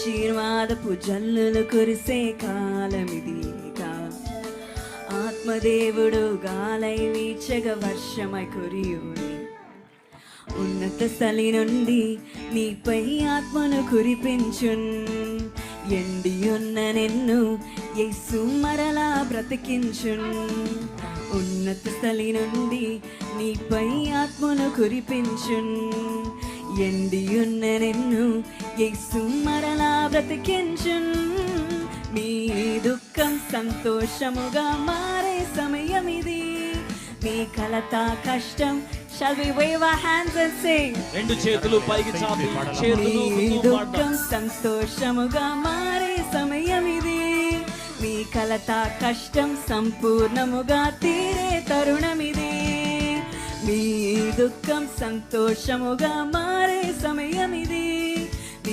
ఆశీర్వాదపు జల్లులు కురిసే కాలమిదిగా, ఆత్మదేవుడు గాలై వీచగ వర్షమై కురియుని, ఉన్నత స్థలి నుండి నీపై ఆత్మను కురిపించున్. ఎండి ఉన్న నిన్ను యేసు మరలా బ్రతికించున్. ఉన్నత స్థలి నుండి నీపై ఆత్మను కురిపించున్. ఎండి ఉన్న నిన్ను యేసు మరలా బ్రతికించున్. మీ దుఃఖం సంతోషముగా మారే సమయం ఇది. మీ కలత కష్టం. Shall we wave our hands and sing? రెండు చేతులు పైకి చాపి మీ దుఃఖం సంతోషముగా మారే సమయం ఇది. మీ కలత కష్టం సంపూర్ణముగా తీరే తరుణమిది. మీ దుఃఖం సంతోషముగా మారే సమయం ఇది.